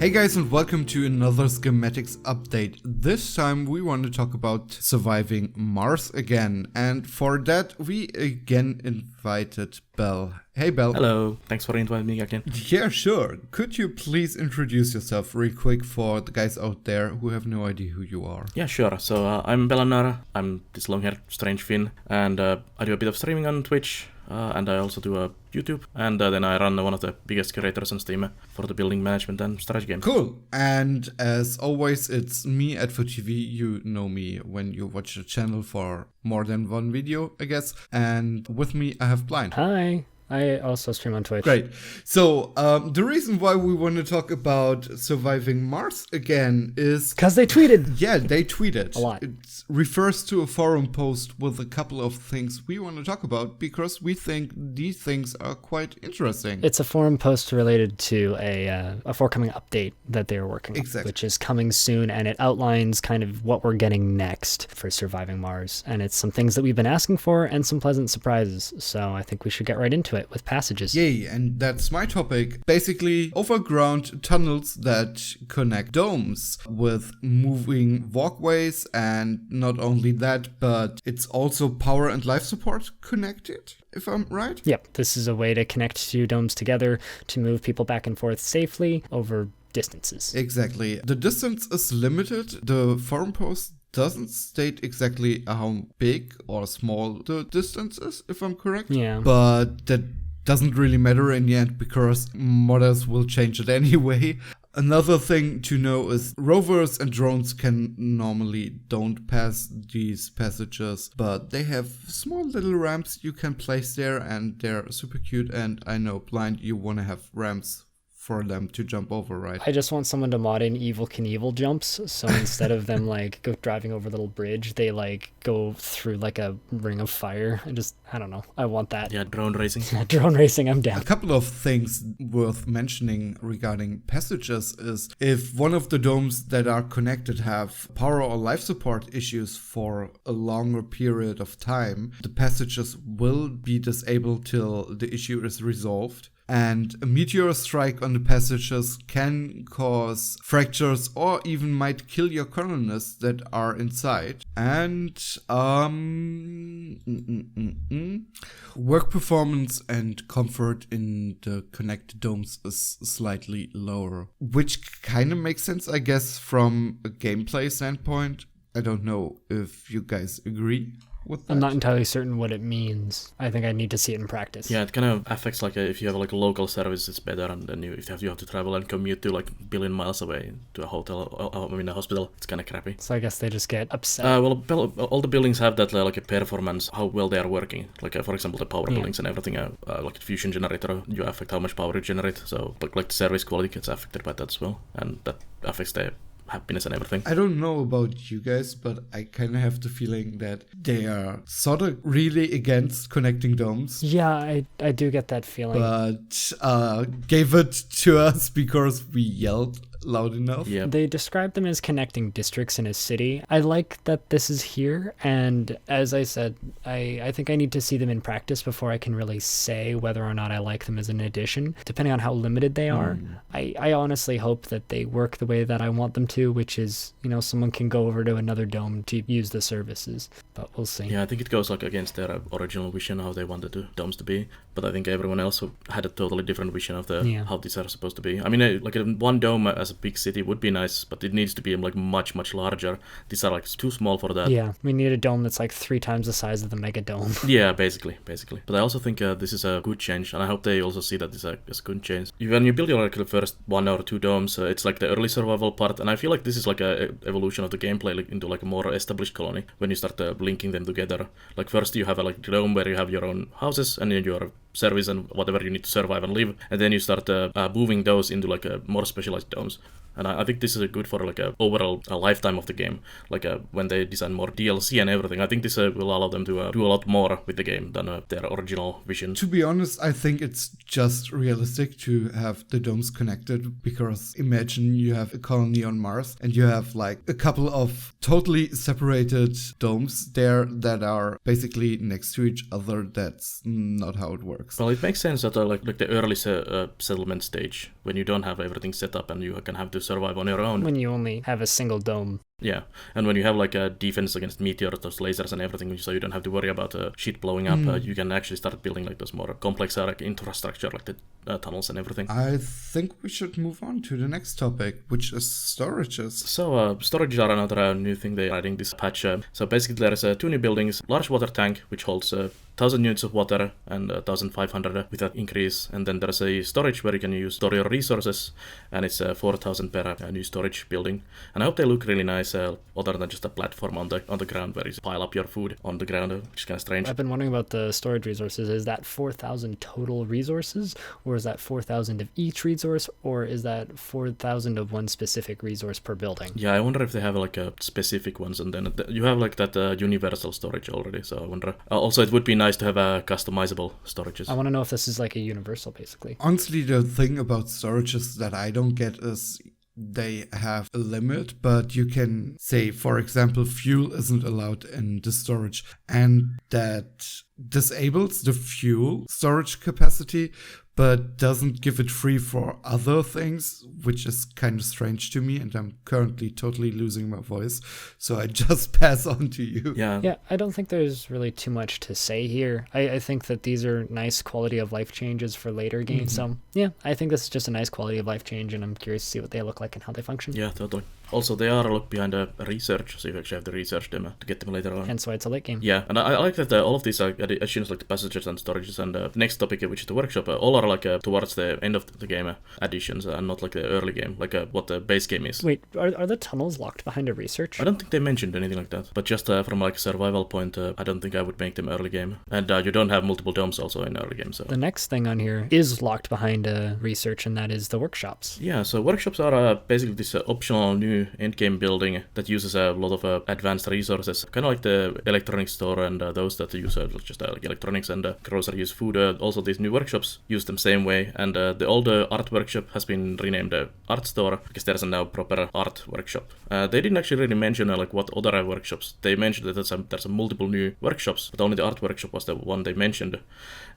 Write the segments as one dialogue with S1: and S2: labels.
S1: Hey guys, and welcome to another Schematics update. This time we want to talk about surviving Mars again, and for that we again invited Bell. Hey Bell.
S2: Hello, thanks for inviting me again.
S1: Yeah, sure. Could you please introduce yourself real quick for the guys out there who have no idea who you are?
S2: Yeah, sure. So I'm Bell. I'm this long-haired strange Finn, and I do a bit of streaming on Twitch. And I also do a YouTube, and then I run one of the biggest curators on Steam for the building management and strategy game.
S1: Cool. And as always, it's me, AdfoTV. You know me when you watch the channel for more than one video, I guess. And with me, I have Blind.
S3: Hi. I also stream on Twitch.
S1: Great. So the reason why we want to talk about surviving Mars again is...
S3: because they tweeted.
S1: Yeah, they tweeted.
S3: A lot.
S1: It refers to a forum post with a couple of things we want to talk about because we think these things are quite interesting.
S3: It's a forum post related to a forthcoming update that they're working on, which is coming soon, and it outlines kind of what we're getting next for surviving Mars. And it's some things that we've been asking for and some pleasant surprises. So I think we should get right into it with passages.
S1: Yay, and that's my topic. Basically, overground tunnels that connect domes with moving walkways, and not only that, but it's also power and life support connected, if I'm right?
S3: Yep, this is a way to connect two domes together to move people back and forth safely over distances.
S1: Exactly. The distance is limited. The forum post doesn't state exactly how big or small the distance is, if I'm correct.
S3: Yeah.
S1: But that doesn't really matter in the end because modders will change it anyway. Another thing to know is rovers and drones can normally don't pass these passages, but they have small little ramps you can place there, and they're super cute. And I know, Blind, you want to have ramps for them to jump over, right?
S3: I just want someone to mod in Evel Knievel jumps, so instead of them like go driving over a little bridge, they like go through like a ring of fire. I don't know. I want that.
S2: Yeah, drone racing.
S3: Drone racing, I'm down.
S1: A couple of things worth mentioning regarding passages is if one of the domes that are connected have power or life support issues for a longer period of time, the passages will be disabled till the issue is resolved. And a meteor strike on the passages can cause fractures or even might kill your colonists that are inside. And work performance and comfort in the connected domes is slightly lower, which kind of makes sense, I guess, from a gameplay standpoint. I don't know if you guys agree.
S3: I'm not entirely certain what it means. I think I need to see it in practice.
S2: Yeah, it kind of affects like if you have like a local service, it's better, and then you have to travel and commute to like a billion miles away to a hotel, a hospital. It's kind of crappy.
S3: So I guess they just get upset.
S2: Well, all the buildings have that like a performance, how well they are working. Like for example, the power buildings and everything. Like a fusion generator, you affect how much power you generate. So like the service quality gets affected by that as well, and that affects the happiness and everything.
S1: I don't know about you guys, but I kind of have the feeling that they are sort of really against connecting domes.
S3: Yeah, I do get that feeling.
S1: But gave it to us because we yelled loud enough.
S2: Yeah.
S3: They describe them as connecting districts in a city. I like that this is here, and as I said, I think I need to see them in practice before I can really say whether or not I like them as an addition, depending on how limited they are. I honestly hope that they work the way that I want them to, which is, someone can go over to another dome to use the services, but we'll see.
S2: Yeah, I think it goes like against their original vision, how they wanted the domes to be, but I think everyone else had a totally different vision of how these are supposed to be. I mean, like one dome as a big city would be nice, but it needs to be like much larger. These are like too small for that.
S3: Yeah, we need a dome that's like 3 times the size of the mega dome.
S2: Yeah, basically. But I also think this is a good change, and I hope they also see that this is a good change. When you build your like the first 1 or 2 domes, it's like the early survival part, and I feel like this is like a evolution of the gameplay into like a more established colony when you start linking them together. Like first you have a like dome where you have your own houses and then your service and whatever you need to survive and live, and then you start moving those into like a more specialized domes. And I think this is good for like a overall lifetime of the game. Like when they design more DLC and everything, I think this will allow them to do a lot more with the game than their original vision.
S1: To be honest, I think it's just realistic to have the domes connected, because imagine you have a colony on Mars and you have like a couple of totally separated domes there that are basically next to each other. That's not how it works. works.
S2: Well, it makes sense that like the early settlement stage, when you don't have everything set up and you can have to survive on your own.
S3: When you only have a single dome.
S2: Yeah, and when you have like a defense against meteors, those lasers and everything, so you don't have to worry about shit blowing up, you can actually start building like those more complex like infrastructure, like the tunnels and everything.
S1: I think we should move on to the next topic, which is storages.
S2: So storages are another new thing they're adding this patch. So basically there's 2 new buildings, large water tank, which holds 1,000 units of water and 1,500 with that increase, and then there's a storage where you can store your resources, and it's 4,000 per new storage building. And I hope they look really nice, other than just a platform on the ground where you pile up your food on the ground, which is kind of strange.
S3: I've been wondering about the storage resources. Is that 4,000 total resources, or is that 4,000 of each resource, or is that 4,000 of one specific resource per building?
S2: Yeah, I wonder if they have like a specific ones, and then you have like that universal storage already, so I wonder. Also, it would be nice to have customizable storages.
S3: I want to know if this is like a universal, basically.
S1: Honestly, the thing about storages that I don't get is they have a limit, but you can say, for example, fuel isn't allowed in the storage, and that disables the fuel storage capacity, but doesn't give it free for other things, which is kind of strange to me, and I'm currently totally losing my voice, so I just pass on to you.
S3: Yeah, I don't think there's really too much to say here. I think that these are nice quality of life changes for later games, so yeah, I think this is just a nice quality of life change, and I'm curious to see what they look like and how they function.
S2: Yeah, totally. Also, they are a look behind research, so you actually have to research them to get them later on.
S3: Hence why it's a late game.
S2: Yeah, and I like that all of these additions, like the passages and storages, and the next topic, which is the workshop, all are like towards the end of the game additions, and not like the early game, like what the base game is.
S3: Wait, are the tunnels locked behind a research?
S2: I don't think they mentioned anything like that, but just from like survival point, I don't think I would make them early game. And you don't have multiple domes also in early game, so...
S3: The next thing on here is locked behind a research, and that is the workshops.
S2: Yeah, so workshops are basically this optional new endgame building that uses a lot of advanced resources, kind of like the electronics store and those that use just like electronics and grocery use food. Also, these new workshops use them same way, and the old art workshop has been renamed art store because there's a now proper art workshop. They didn't actually really mention like what other workshops. They mentioned that there's a multiple new workshops, but only the art workshop was the one they mentioned.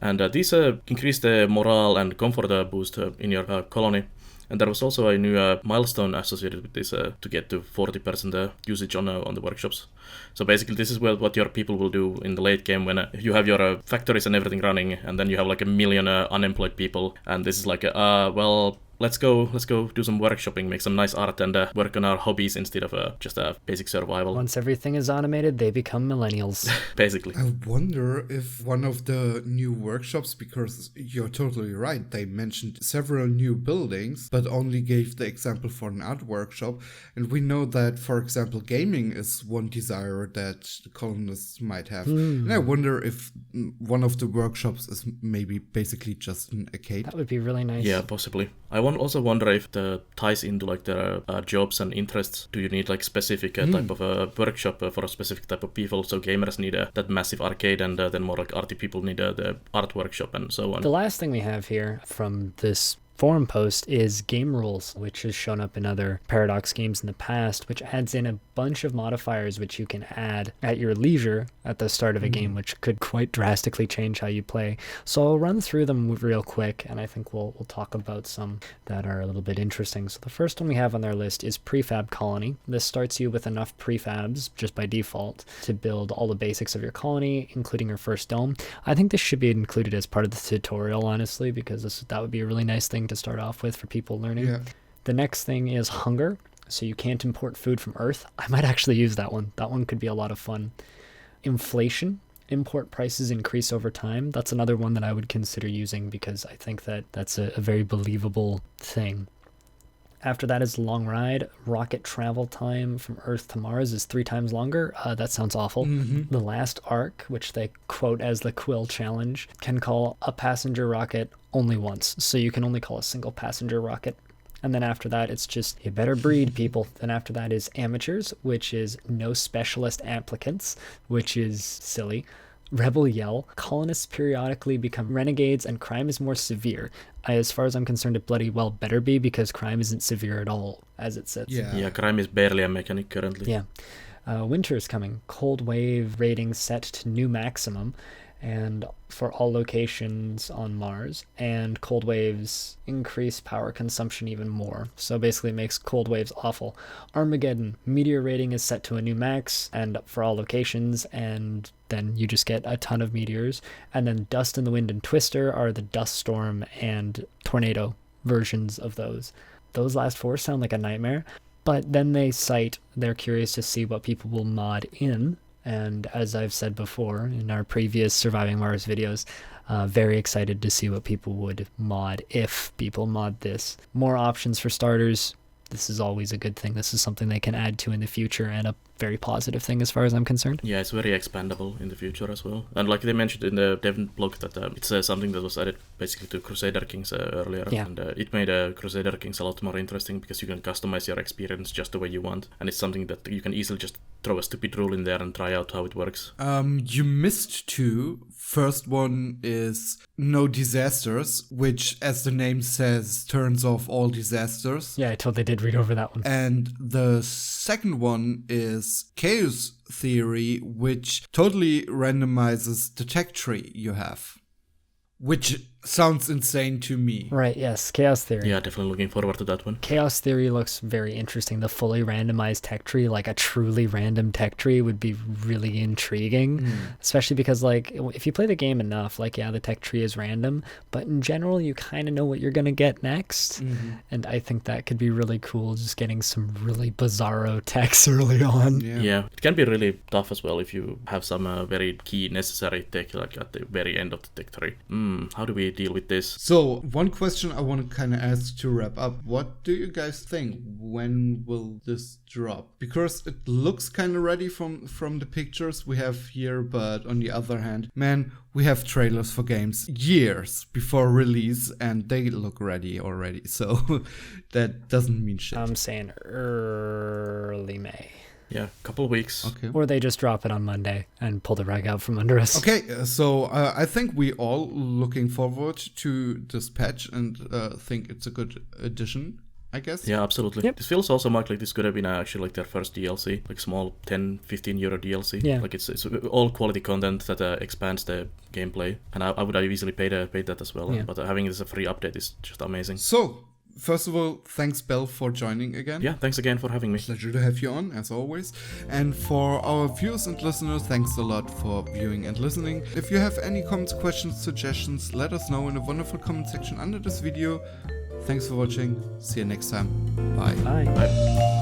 S2: And these increase the morale and comfort boost in your colony. And there was also a new milestone associated with this to get to 40% usage on the workshops. So basically this is what your people will do in the late game when you have your factories and everything running, and then you have like 1 million unemployed people, and this is like well, let's go do some workshopping, make some nice art, and work on our hobbies instead of just basic survival.
S3: Once everything is automated, they become millennials.
S2: Basically.
S1: I wonder if one of the new workshops, because you're totally right, they mentioned several new buildings, but only gave the example for an art workshop. And we know that, for example, gaming is one desire that the colonists might have. And I wonder if one of the workshops is maybe basically just an arcade.
S3: That would be really nice.
S2: Yeah, possibly. I also wonder if the ties into like their jobs and interests. Do you need like specific type of a workshop for a specific type of people? So gamers need that massive arcade, and then more like arty people need the art workshop and so on.
S3: The last thing we have here from this forum post is game rules, which has shown up in other Paradox games in the past, which adds in a bunch of modifiers which you can add at your leisure at the start of a game, which could quite drastically change how you play. So I'll run through them real quick, and I think we'll talk about some that are a little bit interesting. So the first one we have on their list is Prefab Colony. This starts you with enough prefabs just by default to build all the basics of your colony, including your first dome. I think this should be included as part of the tutorial, honestly, because that would be a really nice thing to start off with for people learning.
S1: Yeah.
S3: The next thing is hunger. So you can't import food from Earth. I might actually use that one. That one could be a lot of fun. Inflation. Import prices increase over time. That's another one that I would consider using because I think that that's a very believable thing. After that is long ride. Rocket travel time from Earth to Mars is 3 times longer. That sounds awful. The last arc, which they quote as the Quill Challenge, can call a passenger rocket only once. So you can only call a single passenger rocket. And then after that, it's just, you better breed, people. Then after that is amateurs, which is no specialist applicants, which is silly. Rebel Yell. Colonists periodically become renegades and crime is more severe. As far as I'm concerned, it bloody well better be, because crime isn't severe at all as it sits.
S2: Yeah, crime is barely a mechanic currently.
S3: Yeah. Winter is coming. Cold wave rating set to new maximum. and for all locations on Mars, and cold waves increase power consumption even more. So basically it makes cold waves awful. Armageddon, meteor rating is set to a new max and for all locations, and then you just get a ton of meteors. And then Dust in the Wind and Twister are the dust storm and tornado versions of those. Those last 4 sound like a nightmare, but then they cite they're curious to see what people will mod in. And as I've said before in our previous Surviving Mars videos, very excited to see what people would mod if people mod this. More options for starters. This is always a good thing. This is something they can add to in the future, and a very positive thing as far as I'm concerned.
S2: Yeah, it's very expandable in the future as well. And like they mentioned in the dev blog that it's something that was added basically to Crusader Kings earlier.
S3: Yeah.
S2: And it made Crusader Kings a lot more interesting because you can customize your experience just the way you want. And it's something that you can easily just throw a stupid rule in there and try out how it works.
S1: You missed 2. First one is no disasters, which, as the name says, turns off all disasters.
S3: Yeah, I totally did read over that one.
S1: And the second one is chaos theory, which totally randomizes the tech tree you have, which sounds insane to me.
S3: Right, yes, Chaos Theory.
S2: Yeah, definitely looking forward to that one.
S3: Chaos Theory looks very interesting. The fully randomized tech tree, like a truly random tech tree, would be really intriguing. Especially because, like, if you play the game enough, like, yeah, the tech tree is random, but in general, you kind of know what you're going to get next. And I think that could be really cool, just getting some really bizarro techs early on.
S2: Yeah, it can be really tough as well if you have some very key necessary tech, like at the very end of the tech tree. How do we deal with this?
S1: So, one question I want to kind of ask to wrap up. What do you guys think? When will this drop? Because it looks kind of ready from the pictures we have here, but on the other hand, man, we have trailers for games years before release and they look ready already. So, that doesn't mean shit.
S3: I'm saying early May.
S2: Yeah, a couple of weeks.
S1: Okay.
S3: Or they just drop it on Monday and pull the rug out from under us.
S1: Okay, so I think we all looking forward to this patch and think it's a good addition, I guess.
S2: Yeah, absolutely.
S3: Yep.
S2: This feels also like this could have been actually like their first DLC, like small 10-15 euro DLC.
S3: Yeah.
S2: Like it's all quality content that expands the gameplay, and I would have easily paid that as well.
S3: Yeah.
S2: But having this as a free update is just amazing.
S1: So, first of all, thanks, Bell, for joining again.
S2: Yeah, thanks again for having me.
S1: Pleasure to have you on, as always. And for our viewers and listeners, thanks a lot for viewing and listening. If you have any comments, questions, suggestions, let us know in the wonderful comment section under this video. Thanks for watching. See you next time. Bye.
S3: Bye.
S2: Bye.